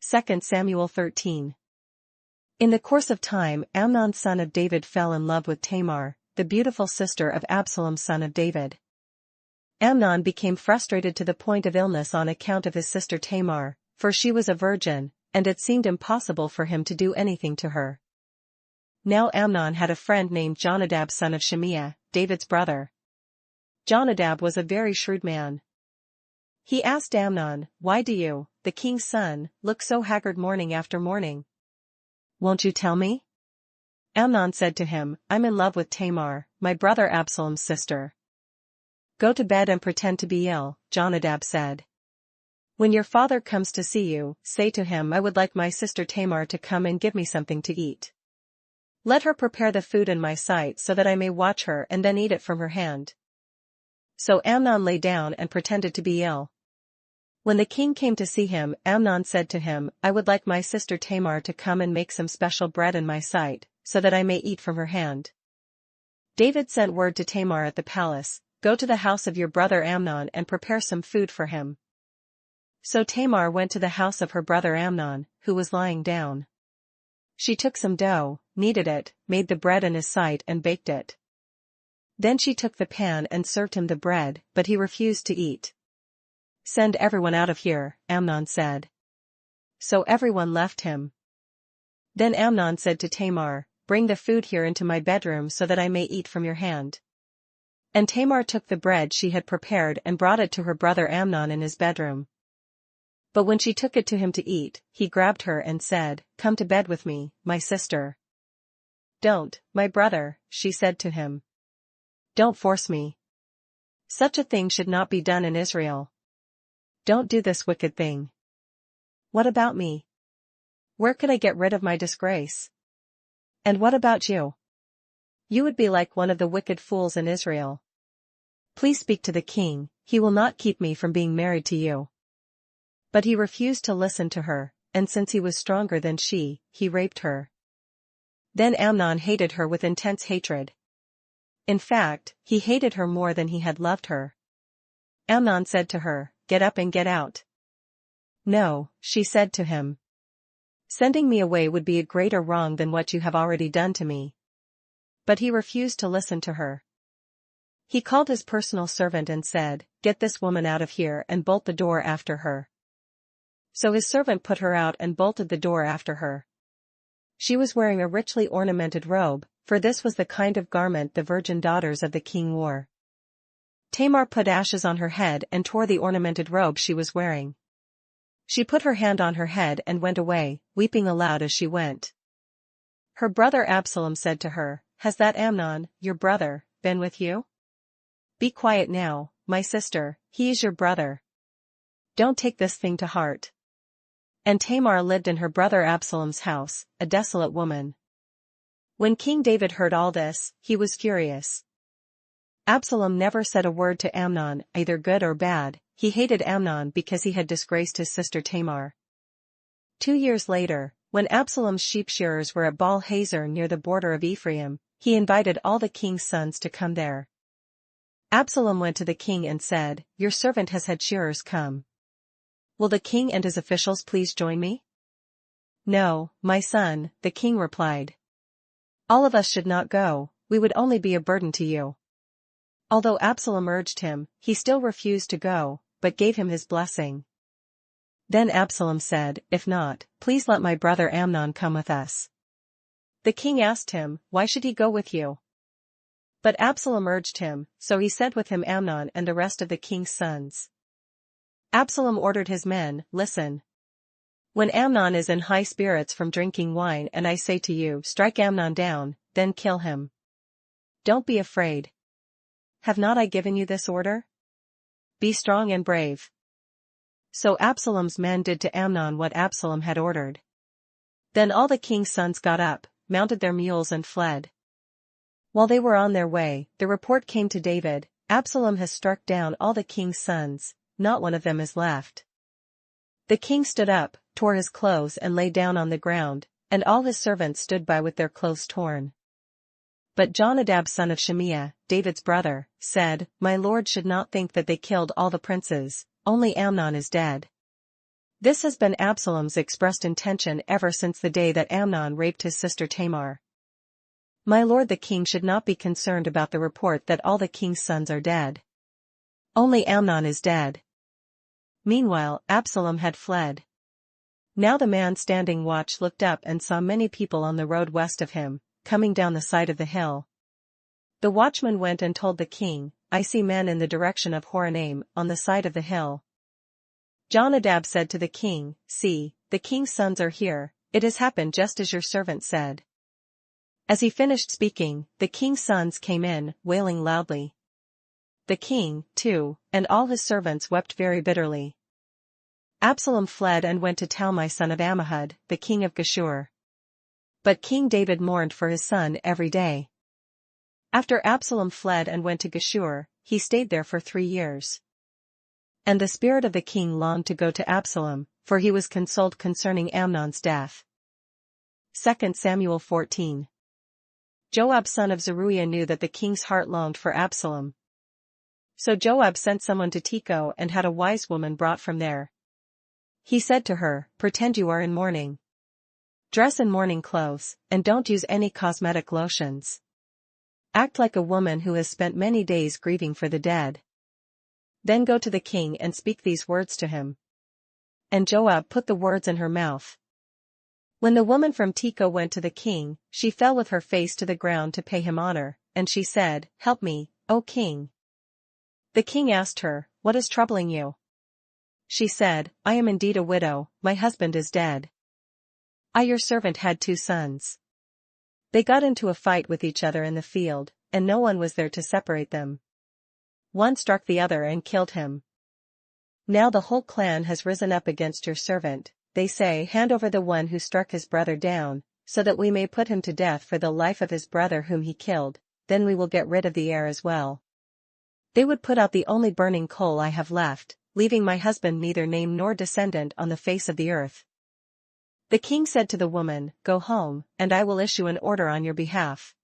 2Samuel13. In the course of time, Amnon son of David fell in love with Tamar, the beautiful sister of Absalom son of David. Amnon became frustrated to the point of illness on account of his sister Tamar, for she was a virgin, and it seemed impossible for him to do anything to her. Now Amnon had a friend named Jonadab son of Shimeah, David's brother. Jonadab was a very shrewd man. He asked Amnon, "Why do you, the king's son, look so haggard morning after morning? Won't you tell me?" Amnon said to him, "I'm in love with Tamar, my brother Absalom's sister." "Go to bed and pretend to be ill," Jonadab said. "When your father comes to see you, say to him, I would like my sister Tamar to come and give me something to eat. Let her prepare the food in my sight so that I may watch her and then eat it from her hand." So Amnon lay down and pretended to be ill. When the king came to see him, Amnon said to him, "I would like my sister Tamar to come and make some special bread in my sight, so that I may eat from her hand." David sent word to Tamar at the palace, "Go to the house of your brother Amnon and prepare some food for him." So Tamar went to the house of her brother Amnon, who was lying down. She took some dough, kneaded it, made the bread in his sight and baked it. Then she took the pan and served him the bread, but he refused to eat. "Send everyone out of here," Amnon said. So everyone left him. Then Amnon said to Tamar, "Bring the food here into my bedroom so that I may eat from your hand." And Tamar took the bread she had prepared and brought it to her brother Amnon in his bedroom. But when she took it to him to eat, he grabbed her and said, "Come to bed with me, my sister." "Don't, my brother," she said to him. "Don't force me. Such a thing should not be done in Israel. Don't do this wicked thing." "What about me? Where could I get rid of my disgrace? And what about you? You would be like one of the wicked fools in Israel. Please speak to the king, he will not keep me from being married to you." But he refused to listen to her, and since he was stronger than she, he raped her. Then Amnon hated her with intense hatred. In fact, he hated her more than he had loved her. Amnon said to her, "Get up and get out." "No," she said to him. "Sending me away would be a greater wrong than what you have already done to me." But he refused to listen to her. He called his personal servant and said, "Get this woman out of here and bolt the door after her." So his servant put her out and bolted the door after her. She was wearing a richly ornamented robe, for this was the kind of garment the virgin daughters of the king wore. Tamar put ashes on her head and tore the ornamented robe she was wearing. She put her hand on her head and went away, weeping aloud as she went. Her brother Absalom said to her, "Has that Amnon, your brother, been with you? Be quiet now, my sister, he is your brother. Don't take this thing to heart." And Tamar lived in her brother Absalom's house, a desolate woman. When King David heard all this, he was furious. Absalom never said a word to Amnon, either good or bad. He hated Amnon because he had disgraced his sister Tamar. 2 years later, when Absalom's sheep shearers were at Baal Hazor near the border of Ephraim, he invited all the king's sons to come there. Absalom went to the king and said, "Your servant has had shearers come. Will the king and his officials please join me?" "No, my son," the king replied. "All of us should not go, we would only be a burden to you." Although Absalom urged him, he still refused to go, but gave him his blessing. Then Absalom said, "If not, please let my brother Amnon come with us." The king asked him, "Why should he go with you?" But Absalom urged him, so he sent with him Amnon and the rest of the king's sons. Absalom ordered his men, "Listen. When Amnon is in high spirits from drinking wine and I say to you, 'Strike Amnon down,' then kill him. Don't be afraid. Have not I given you this order? Be strong and brave." So Absalom's men did to Amnon what Absalom had ordered. Then all the king's sons got up, mounted their mules and fled. While they were on their way, the report came to David, "Absalom has struck down all the king's sons, not one of them is left." The king stood up, tore his clothes and lay down on the ground, and all his servants stood by with their clothes torn. But Jonadab son of Shimeah, David's brother, said, "My lord should not think that they killed all the princes, only Amnon is dead." This has been Absalom's expressed intention ever since the day that Amnon raped his sister Tamar. My lord the king should not be concerned about the report that all the king's sons are dead. Only Amnon is dead. Meanwhile, Absalom had fled. Now the man standing watch looked up and saw many people on the road west of him, coming down the side of the hill. The watchman went and told the king, I see men in the direction of Horonaim, on the side of the hill. Jonadab said to the king, See, the king's sons are here, it has happened just as your servant said. As he finished speaking, the king's sons came in, wailing loudly. The king, too, and all his servants wept very bitterly. Absalom fled and went to Talmai son of Ammihud, the king of Geshur. But King David mourned for his son every day. After Absalom fled and went to Geshur, he stayed there for 3 years. And the spirit of the king longed to go to Absalom, for he was consoled concerning Amnon's death. 2 Samuel 14. Joab son of Zeruiah knew that the king's heart longed for Absalom. So Joab sent someone to Tekoa and had a wise woman brought from there. He said to her, Pretend you are in mourning. Dress in mourning clothes, and don't use any cosmetic lotions. Act like a woman who has spent many days grieving for the dead. Then go to the king and speak these words to him. And Joab put the words in her mouth. When the woman from Tekoa went to the king, she fell with her face to the ground to pay him honor, and she said, Help me, O king. The king asked her, What is troubling you? She said, I am indeed a widow, my husband is dead. I your servant had 2 sons. They got into a fight with each other in the field, and no one was there to separate them. One struck the other and killed him. Now the whole clan has risen up against your servant, they say, Hand over the one who struck his brother down, so that we may put him to death for the life of his brother whom he killed, then we will get rid of the heir as well. They would put out the only burning coal I have left, leaving my husband neither name nor descendant on the face of the earth. The king said to the woman, Go home, and I will issue an order on your behalf.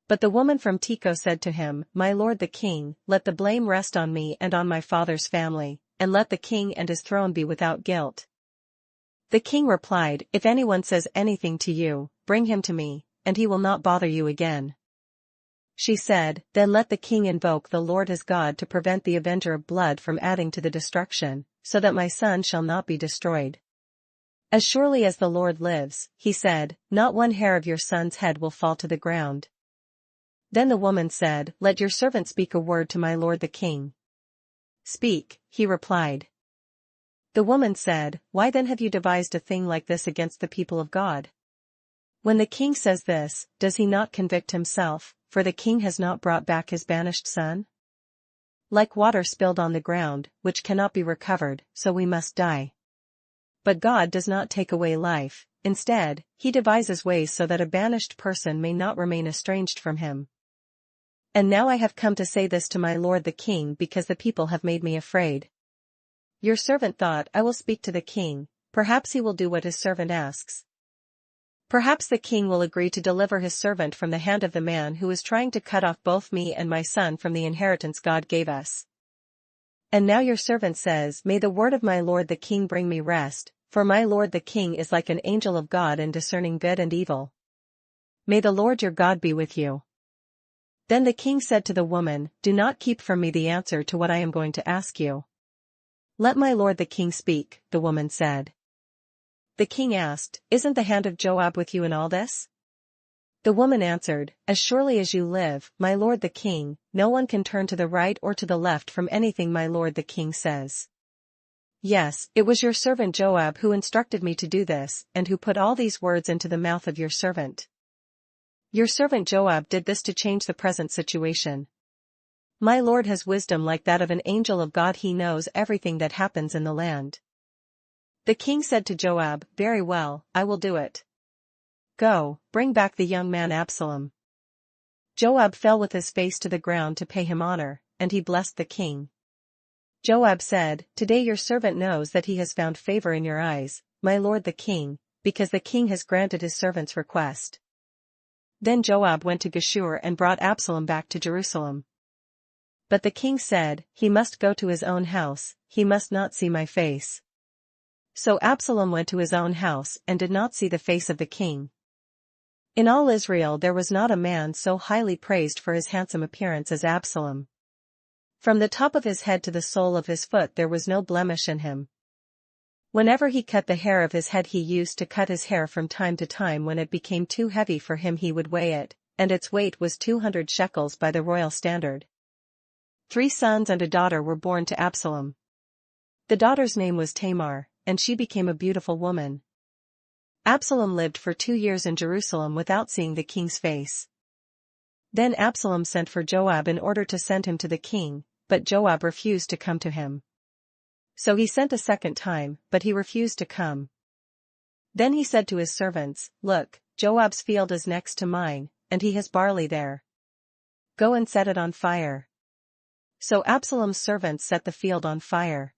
But the woman from Tekoa said to him, My lord the king, let the blame rest on me and on my father's family, and let the king and his throne be without guilt. The king replied, If anyone says anything to you, bring him to me, and he will not bother you again. She said, Then let the king invoke the Lord his God to prevent the avenger of blood from adding to the destruction, so that my son shall not be destroyed. As surely as the Lord lives, he said, not one hair of your son's head will fall to the ground. Then the woman said, Let your servant speak a word to my lord the king. Speak, he replied. The woman said, Why then have you devised a thing like this against the people of God? When the king says this, does he not convict himself, for the king has not brought back his banished son? Like water spilled on the ground, which cannot be recovered, so we must die. But God does not take away life, instead, he devises ways so that a banished person may not remain estranged from him. And now I have come to say this to my lord the king because the people have made me afraid. Your servant thought, I will speak to the king, perhaps he will do what his servant asks. Perhaps the king will agree to deliver his servant from the hand of the man who is trying to cut off both me and my son from the inheritance God gave us. And now your servant says, May the word of my lord the king bring me rest, for my lord the king is like an angel of God in discerning good and evil. May the Lord your God be with you. Then the king said to the woman, Do not keep from me the answer to what I am going to ask you. Let my lord the king speak, the woman said. The king asked, Isn't the hand of Joab with you in all this? The woman answered, As surely as you live, my lord the king, no one can turn to the right or to the left from anything my lord the king says. Yes, it was your servant Joab who instructed me to do this, and who put all these words into the mouth of your servant. Your servant Joab did this to change the present situation. My lord has wisdom like that of an angel of God, he knows everything that happens in the land. The king said to Joab, Very well, I will do it. Go, bring back the young man Absalom. Joab fell with his face to the ground to pay him honor, and he blessed the king. Joab said, Today your servant knows that he has found favor in your eyes, my lord the king, because the king has granted his servant's request. Then Joab went to Geshur and brought Absalom back to Jerusalem. But the king said, He must go to his own house, he must not see my face. So Absalom went to his own house and did not see the face of the king. In all Israel there was not a man so highly praised for his handsome appearance as Absalom. From the top of his head to the sole of his foot there was no blemish in him. Whenever he cut the hair of his head he used to cut his hair from time to time. When it became too heavy for him he would weigh it, and its weight was 200 shekels by the royal standard. 3 sons and a daughter were born to Absalom. The daughter's name was Tamar, and she became a beautiful woman. Absalom lived for 2 years in Jerusalem without seeing the king's face. Then Absalom sent for Joab in order to send him to the king, but Joab refused to come to him. So he sent a second time, but he refused to come. Then he said to his servants, "Look, Joab's field is next to mine, and he has barley there. Go and set it on fire." So Absalom's servants set the field on fire.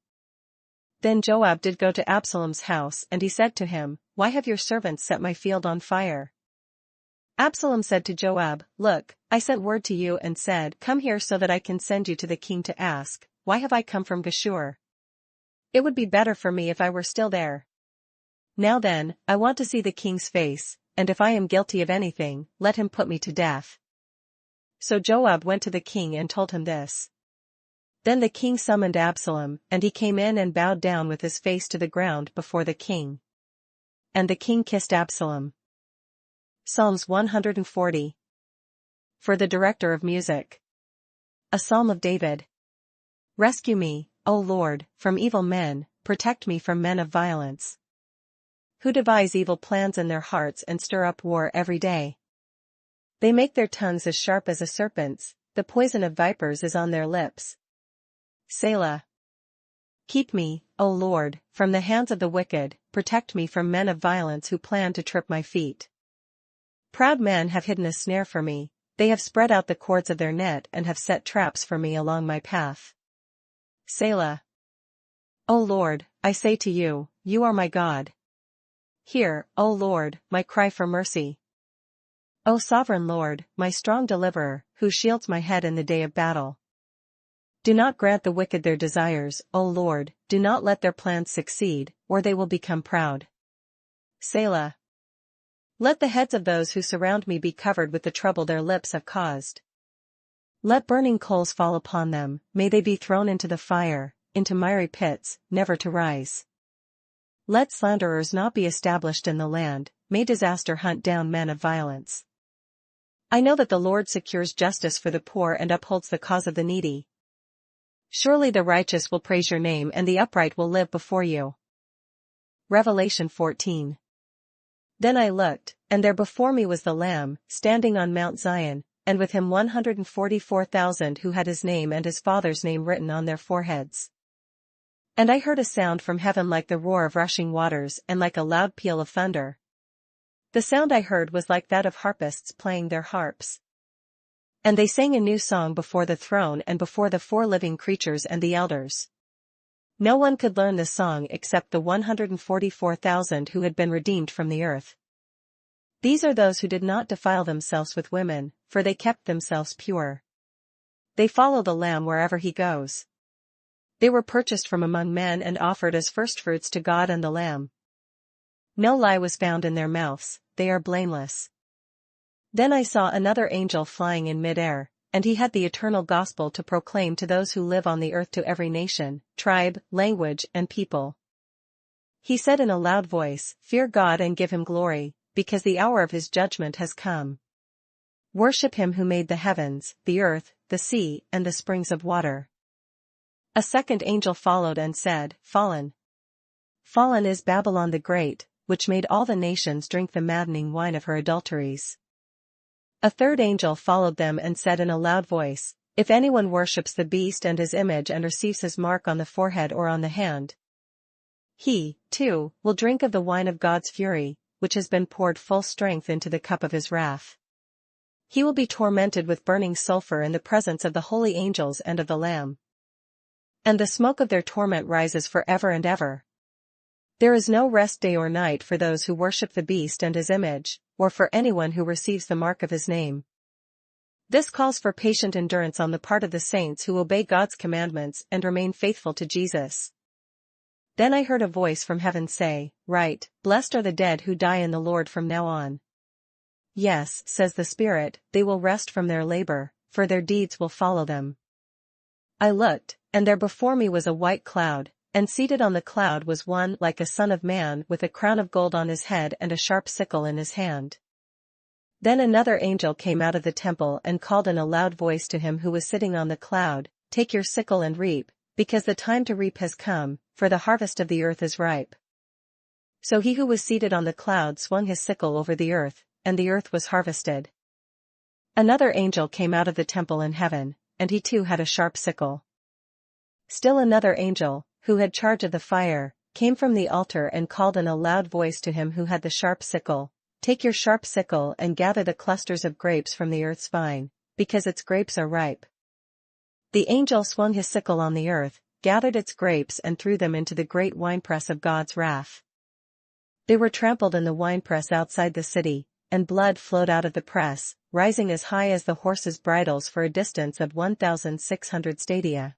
Then Joab did go to Absalom's house, and he said to him, "Why have your servants set my field on fire?" Absalom said to Joab, "Look, I sent word to you and said, 'Come here so that I can send you to the king to ask, why have I come from Geshur? It would be better for me if I were still there. Now then, I want to see the king's face, and if I am guilty of anything, let him put me to death.'" So Joab went to the king and told him this. Then the king summoned Absalom, and he came in and bowed down with his face to the ground before the king. And the king kissed Absalom. Psalms 140. For the director of music. A psalm of David. Rescue me, O Lord, from evil men, protect me from men of violence, who devise evil plans in their hearts and stir up war every day. They make their tongues as sharp as a serpent's, the poison of vipers is on their lips. Selah. Keep me, O Lord, from the hands of the wicked, protect me from men of violence who plan to trip my feet. Proud men have hidden a snare for me, they have spread out the cords of their net and have set traps for me along my path. Selah. O Lord, I say to you, you are my God. Hear, O Lord, my cry for mercy. O sovereign Lord, my strong deliverer, who shields my head in the day of battle. Do not grant the wicked their desires, O Lord, do not let their plans succeed, or they will become proud. Selah. Let the heads of those who surround me be covered with the trouble their lips have caused. Let burning coals fall upon them, may they be thrown into the fire, into miry pits, never to rise. Let slanderers not be established in the land, may disaster hunt down men of violence. I know that the Lord secures justice for the poor and upholds the cause of the needy. Surely the righteous will praise your name and the upright will live before you. Revelation 14. Then I looked, and there before me was the Lamb, standing on Mount Zion, and with him 144,000 who had his name and his Father's name written on their foreheads. And I heard a sound from heaven like the roar of rushing waters and like a loud peal of thunder. The sound I heard was like that of harpists playing their harps. And they sang a new song before the throne and before the 4 living creatures and the elders. No one could learn the song except the 144,000 who had been redeemed from the earth. These are those who did not defile themselves with women, for they kept themselves pure. They follow the Lamb wherever he goes. They were purchased from among men and offered as firstfruits to God and the Lamb. No lie was found in their mouths, they are blameless. Then I saw another angel flying in mid-air, and he had the eternal gospel to proclaim to those who live on the earth, to every nation, tribe, language, and people. He said in a loud voice, "Fear God and give him glory, because the hour of his judgment has come. Worship him who made the heavens, the earth, the sea, and the springs of water." A second angel followed and said, "Fallen. Fallen is Babylon the Great, which made all the nations drink the maddening wine of her adulteries." A third angel followed them and said in a loud voice, "If anyone worships the beast and his image and receives his mark on the forehead or on the hand, he, too, will drink of the wine of God's fury, which has been poured full strength into the cup of his wrath. He will be tormented with burning sulfur in the presence of the holy angels and of the Lamb. And the smoke of their torment rises forever and ever. There is no rest day or night for those who worship the beast and his image, or for anyone who receives the mark of his name. This calls for patient endurance on the part of the saints who obey God's commandments and remain faithful to Jesus. Then I heard a voice from heaven say, "Write, blessed are the dead who die in the Lord from now on. Yes, says the Spirit, they will rest from their labor, for their deeds will follow them." I looked, and there before me was a white cloud, and seated on the cloud was one like a son of man with a crown of gold on his head and a sharp sickle in his hand. Then another angel came out of the temple and called in a loud voice to him who was sitting on the cloud, "Take your sickle and reap, because the time to reap has come, for the harvest of the earth is ripe." So he who was seated on the cloud swung his sickle over the earth, and the earth was harvested. Another angel came out of the temple in heaven, and he too had a sharp sickle. Still another angel, who had charge of the fire, came from the altar and called in a loud voice to him who had the sharp sickle, "Take your sharp sickle and gather the clusters of grapes from the earth's vine, because its grapes are ripe." The angel swung his sickle on the earth, gathered its grapes and threw them into the great winepress of God's wrath. They were trampled in the winepress outside the city, and blood flowed out of the press, rising as high as the horses' bridles for a distance of 1,600 stadia.